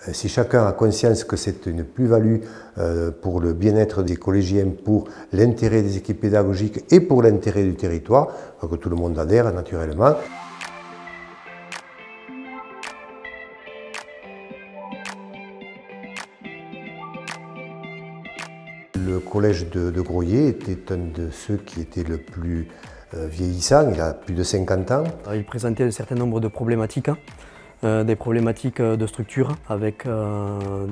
Si chacun a conscience que c'est une plus-value pour le bien-être des collégiens, pour l'intérêt des équipes pédagogiques et pour l'intérêt du territoire, que tout le monde adhère naturellement. Le collège de Groyer était un de ceux qui était le plus vieillissant, il a plus de 50 ans. Il présentait un certain nombre de problématiques. Des problématiques de structure avec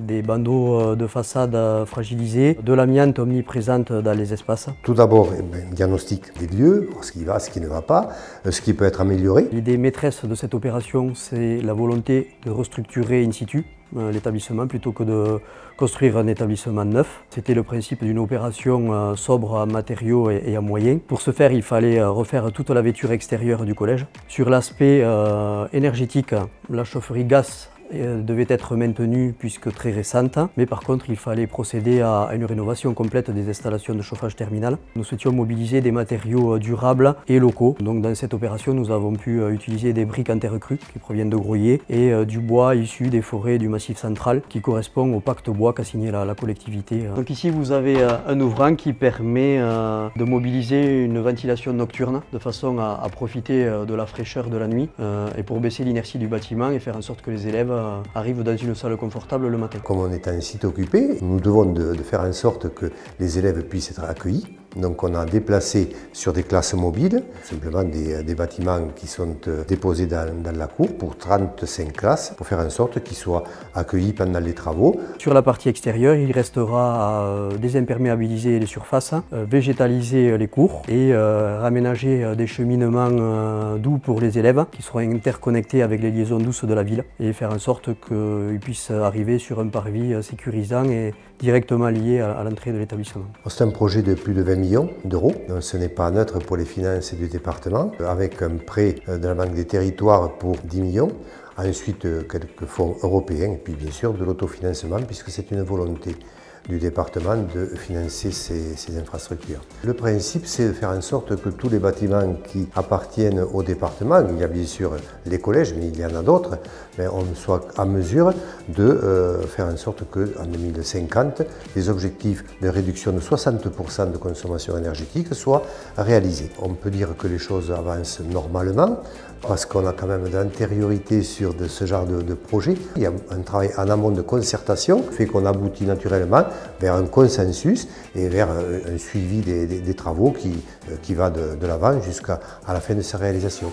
des bandeaux de façade fragilisés, de l'amiante omniprésente dans les espaces. Tout d'abord, diagnostic des lieux, ce qui va, ce qui ne va pas, ce qui peut être amélioré. L'idée maîtresse de cette opération, c'est la volonté de restructurer in situ l'établissement plutôt que de construire un établissement neuf. C'était le principe d'une opération sobre en matériaux et en moyens. Pour ce faire, il fallait refaire toute la vêture extérieure du collège. Sur l'aspect énergétique, la chaufferie gaz devait être maintenue puisque très récente, mais par contre il fallait procéder à une rénovation complète des installations de chauffage terminal. Nous souhaitions mobiliser des matériaux durables et locaux. Donc dans cette opération nous avons pu utiliser des briques en terre crue qui proviennent de Groyer et du bois issu des forêts du Massif central qui correspond au pacte bois qu'a signé la collectivité. Donc ici vous avez un ouvrant qui permet de mobiliser une ventilation nocturne de façon à profiter de la fraîcheur de la nuit et pour baisser l'inertie du bâtiment et faire en sorte que les élèves arrivent dans une salle confortable le matin. Comme on est un site occupé, nous devons de faire en sorte que les élèves puissent être accueillis. Donc on a déplacé sur des classes mobiles, simplement des bâtiments qui sont déposés dans la cour pour 35 classes, pour faire en sorte qu'ils soient accueillis pendant les travaux. Sur la partie extérieure, il restera à désimperméabiliser les surfaces, végétaliser les cours et raménager des cheminements doux pour les élèves qui seront interconnectés avec les liaisons douces de la ville et faire en sorte qu'ils puissent arriver sur un parvis sécurisant et directement lié à l'entrée de l'établissement. C'est un projet de plus de 20 millions d'euros. Ce n'est pas neutre pour les finances du département, avec un prêt de la Banque des Territoires pour 10 millions. Ensuite, quelques fonds européens et puis bien sûr de l'autofinancement puisque c'est une volonté du département de financer ces infrastructures. Le principe, c'est de faire en sorte que tous les bâtiments qui appartiennent au département, il y a bien sûr les collèges, mais il y en a d'autres, on soit en mesure de faire en sorte qu'en 2050, les objectifs de réduction de 60% de consommation énergétique soient réalisés. On peut dire que les choses avancent normalement, parce qu'on a quand même d'antériorité sur ce genre de projet. Il y a un travail en amont de concertation qui fait qu'on aboutit naturellement vers un consensus et vers un suivi des travaux qui va de l'avant jusqu'à la fin de sa réalisation.